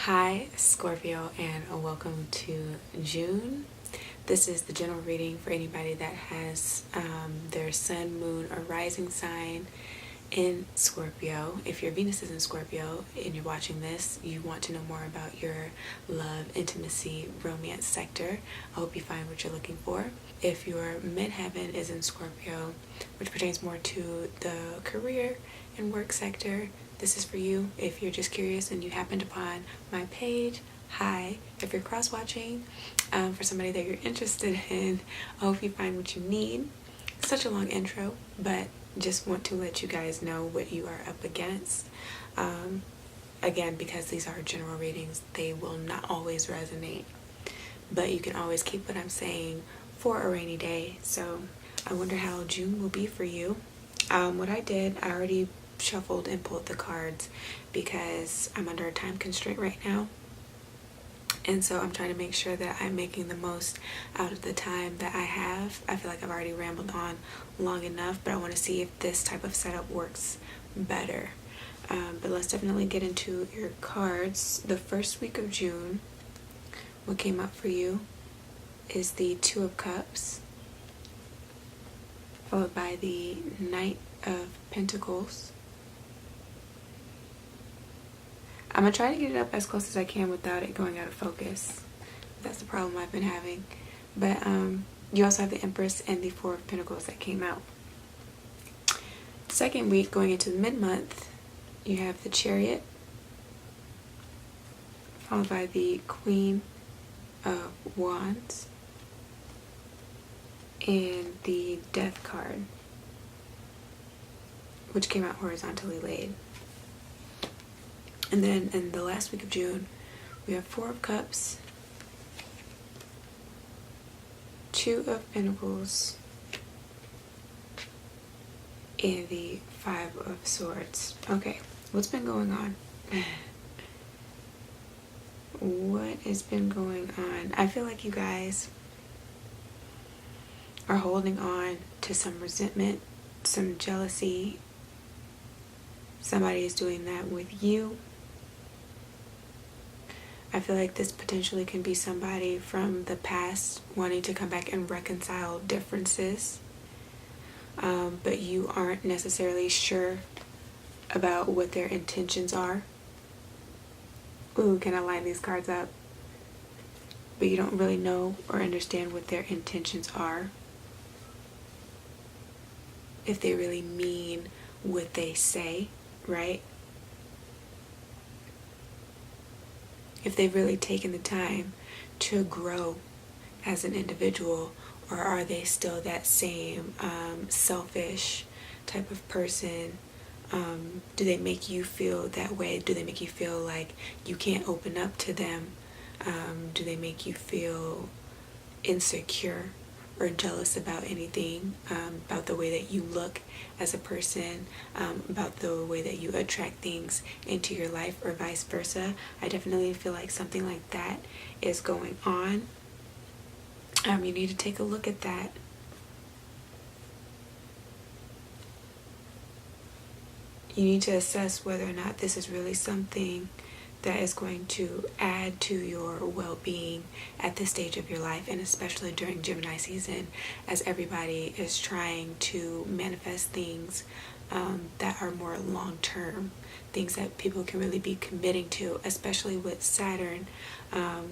Hi, Scorpio, and welcome to June. This is the general reading for anybody that has their sun, moon, or rising sign in Scorpio. If your Venus is in Scorpio and you're watching this, you want to know more about your love, intimacy, romance sector. I hope you find what you're looking for. If your midheaven is in Scorpio, which pertains more to the career and work sector, this is for you. If you're just curious and you happened upon my page, hi. If you're cross-watching for somebody that you're interested in, I hope you find what you need. Such a long intro, but just want to let you guys know what you are up against. Again, because these are general readings, they will not always resonate, but you can always keep what I'm saying for a rainy day. So I wonder how June will be for you. What I did, I already shuffled and pulled the cards because I'm under a time constraint right now, and so I'm trying to make sure that I'm making the most out of the time that I have. I feel like I've already rambled on long enough, but I want to see if this type of setup works better. But let's definitely get into your cards. The first week of June, what came up for you is the Two of Cups, followed by the Knight of Pentacles. I'm going to try to get it up as close as I can without it going out of focus. That's the problem I've been having. But you also have the Empress and the Four of Pentacles that came out. Second week, going into the mid-month, you have the Chariot, followed by the Queen of Wands, and the Death card, which came out horizontally laid. And then in the last week of June, we have Four of Cups, Two of Pentacles, and the Five of Swords. Okay, what's been going on? What has been going on? I feel like you guys are holding on to some resentment, some jealousy. Somebody is doing that with you. I feel like this potentially can be somebody from the past wanting to come back and reconcile differences, but you aren't necessarily sure about what their intentions are. Ooh, can I line these cards up? But you don't really know or understand what their intentions are. If they really mean what they say, right? If they've really taken the time to grow as an individual, or are they still that same selfish type of person? Do they make you feel that way? Do they make you feel like you can't open up to them? Do they make you feel insecure or jealous about anything, about the way that you look as a person, about the way that you attract things into your life, or vice versa? I definitely feel like something like that is going on. You need to take a look at that. You need to assess whether or not this is really something that is going to add to your well-being at this stage of your life, and especially during Gemini season, as everybody is trying to manifest things that are more long-term, things that people can really be committing to, especially with Saturn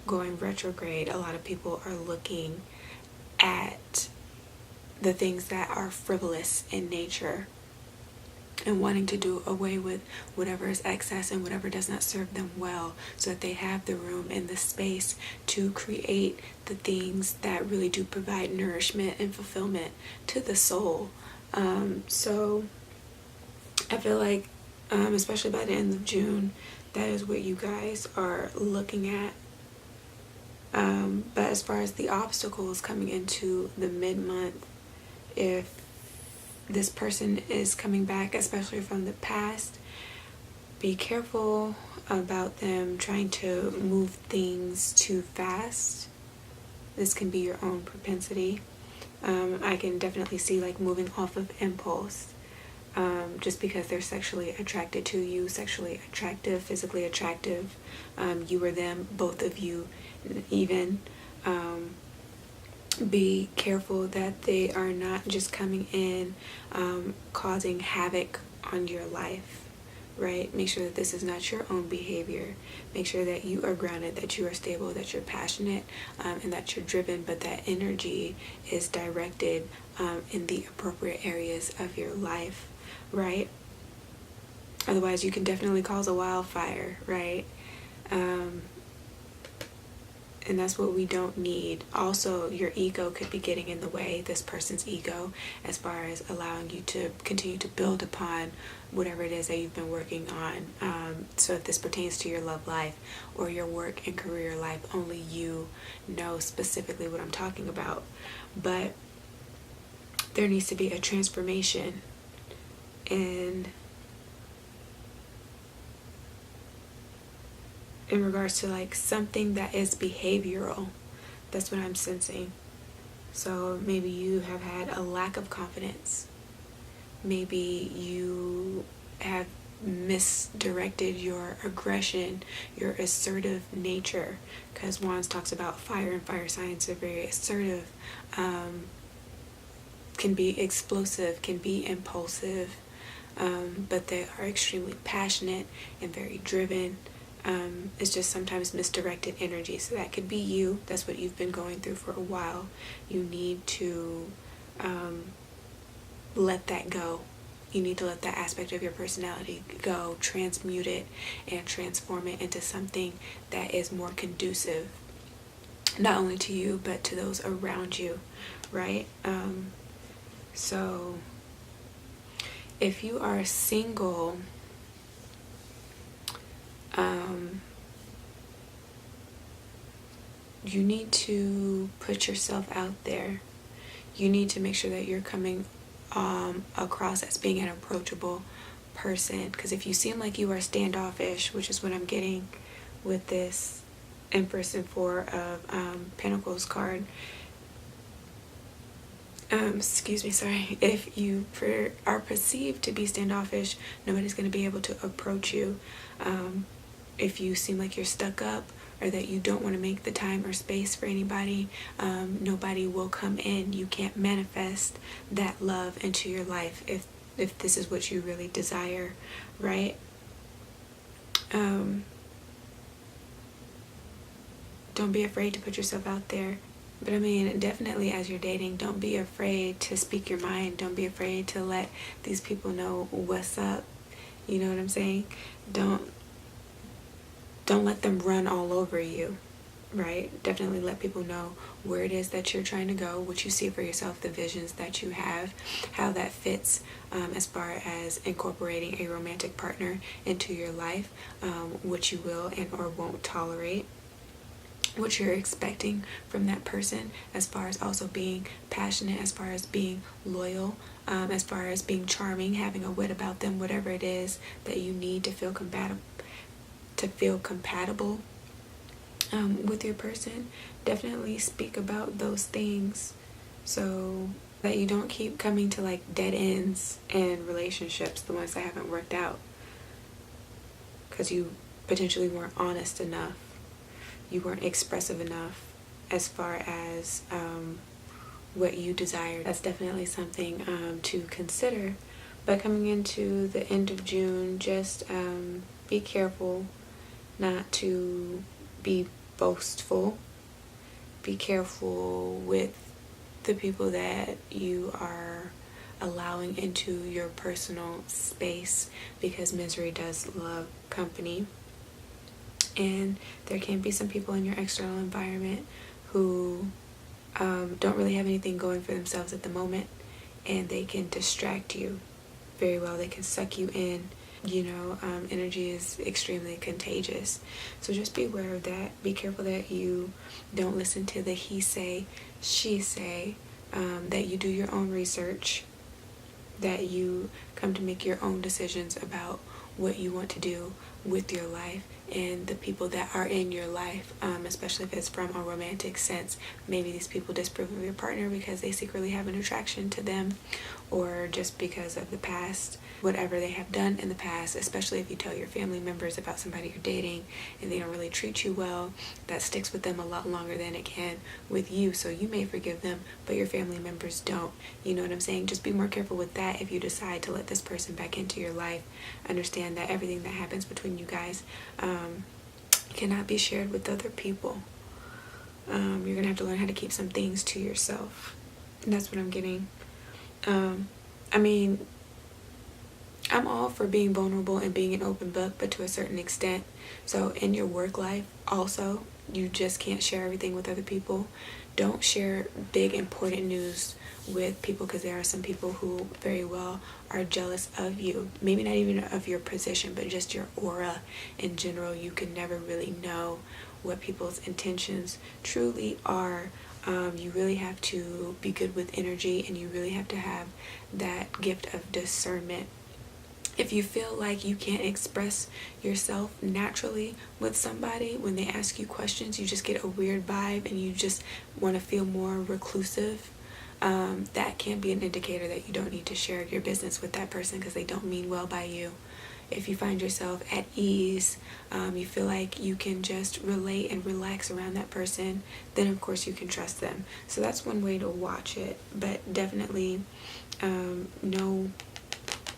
going retrograde. A lot of people are looking at the things that are frivolous in nature and wanting to do away with whatever is excess and whatever does not serve them well, so that they have the room and the space to create the things that really do provide nourishment and fulfillment to the soul. So I feel like, especially by the end of June, that is what you guys are looking at. But as far as the obstacles coming into the mid-month, if this person is coming back, especially from the past, be careful about them trying to move things too fast. This can be your own propensity. I can definitely see like moving off of impulse. just because they're sexually attracted to you, sexually attractive, physically attractive, you or them, both of you even. Be careful that they are not just coming in causing havoc on your life, right? Make sure that this is not your own behavior. Make sure that you are grounded, that you are stable, that you're passionate, and that you're driven, but that energy is directed in the appropriate areas of your life, right? Otherwise, you can definitely cause a wildfire, right? And that's what we don't need. Also, your ego could be getting in the way, this person's ego, as far as allowing you to continue to build upon whatever it is that you've been working on. So if this pertains to your love life or your work and career life, only you know specifically what I'm talking about. But there needs to be a transformation in regards to like something that is behavioral. That's what I'm sensing. So maybe you have had a lack of confidence. Maybe you have misdirected your aggression, your assertive nature, because Wands talks about fire, and fire signs are very assertive, can be explosive, can be impulsive, but they are extremely passionate and very driven. It's just sometimes misdirected energy. So that could be you. That's what you've been going through for a while. You need to let that go. You need to let that aspect of your personality go, transmute it, and transform it into something that is more conducive, not only to you, but to those around you, right? So if you are single, you need to put yourself out there. You need to make sure that you're coming across as being an approachable person, because if you seem like you are standoffish, which is what I'm getting with this Empress and Four of Pentacles card, if you are perceived to be standoffish, nobody's going to be able to approach you. If you seem like you're stuck up, or that you don't want to make the time or space for anybody, nobody will come in. You can't manifest that love into your life if this is what you really desire, right? Don't be afraid to put yourself out there. But I mean, definitely as you're dating, don't be afraid to speak your mind. Don't be afraid to let these people know what's up. You know what I'm saying? Don't let them run all over you, right? Definitely let people know where it is that you're trying to go, what you see for yourself, the visions that you have, how that fits as far as incorporating a romantic partner into your life, what you will and or won't tolerate, what you're expecting from that person, as far as also being passionate, as far as being loyal, as far as being charming, having a wit about them, whatever it is that you need to feel compatible with your person. Definitely speak about those things so that you don't keep coming to like dead ends in relationships, the ones that haven't worked out, because you potentially weren't honest enough, you weren't expressive enough as far as what you desired. That's definitely something to consider. But coming into the end of June, just be careful not to be boastful. Be careful with the people that you are allowing into your personal space, because misery does love company. And there can be some people in your external environment who don't really have anything going for themselves at the moment, and they can distract you very well. They can suck you in. Energy is extremely contagious. So just be aware of that. Be careful that you don't listen to the he say, she say, that you do your own research, that you come to make your own decisions about what you want to do with your life in the people that are in your life, especially if it's from a romantic sense. Maybe these people disapprove of your partner because they secretly have an attraction to them, or just because of the past, whatever they have done in the past. Especially if you tell your family members about somebody you're dating and they don't really treat you well, that sticks with them a lot longer than it can with you. So you may forgive them, but your family members don't. You know what I'm saying? Just be more careful with that. If you decide to let this person back into your life, understand that everything that happens between you guys cannot be shared with other people. You're gonna have to learn how to keep some things to yourself. And that's what I'm getting. I mean, I'm all for being vulnerable and being an open book, but to a certain extent. So in your work life also, you just can't share everything with other people. Don't share big important news with people, because there are some people who very well are jealous of you. Maybe not even of your position, but just your aura in general. You can never really know what people's intentions truly are. You really have to be good with energy, and you really have to have that gift of discernment. If you feel like you can't express yourself naturally with somebody, when they ask you questions, you just get a weird vibe and you just want to feel more reclusive, that can be an indicator that you don't need to share your business with that person, because they don't mean well by you. If you find yourself at ease, you feel like you can just relate and relax around that person, then of course you can trust them. So that's one way to watch it. But definitely know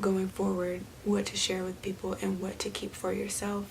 going forward what to share with people and what to keep for yourself.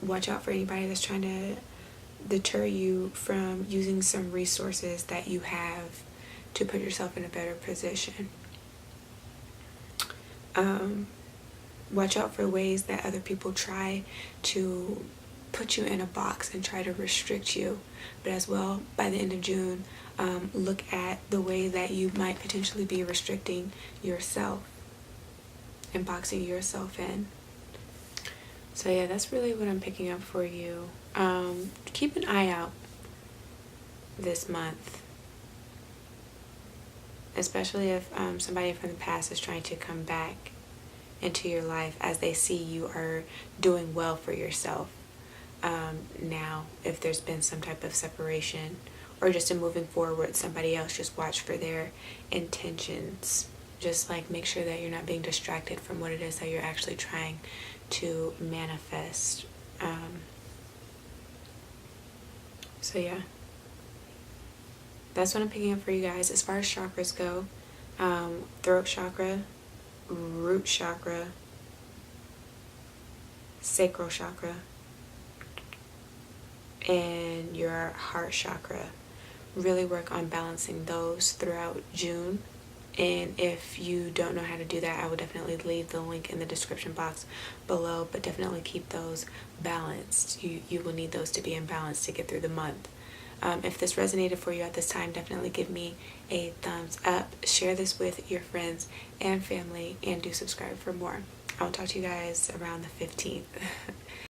Watch out for anybody that's trying to deter you from using some resources that you have to put yourself in a better position. Watch out for ways that other people try to put you in a box and try to restrict you. But as well, by the end of June, look at the way that you might potentially be restricting yourself and boxing yourself in. So yeah, that's really what I'm picking up for you. Keep an eye out this month, especially if somebody from the past is trying to come back into your life, as they see you are doing well for yourself. Now, if there's been some type of separation or just a moving forward with somebody else, just watch for their intentions. Just like make sure that you're not being distracted from what it is that you're actually trying to manifest. So yeah, that's what I'm picking up for you guys. As far as chakras go, throat chakra, root chakra, sacral chakra, and your heart chakra. Really work on balancing those throughout June. And if you don't know how to do that, I will definitely leave the link in the description box below, but definitely keep those balanced. You will need those to be in balance to get through the month. If this resonated for you at this time, definitely give me a thumbs up. Share this with your friends and family, and do subscribe for more. I will talk to you guys around the 15th.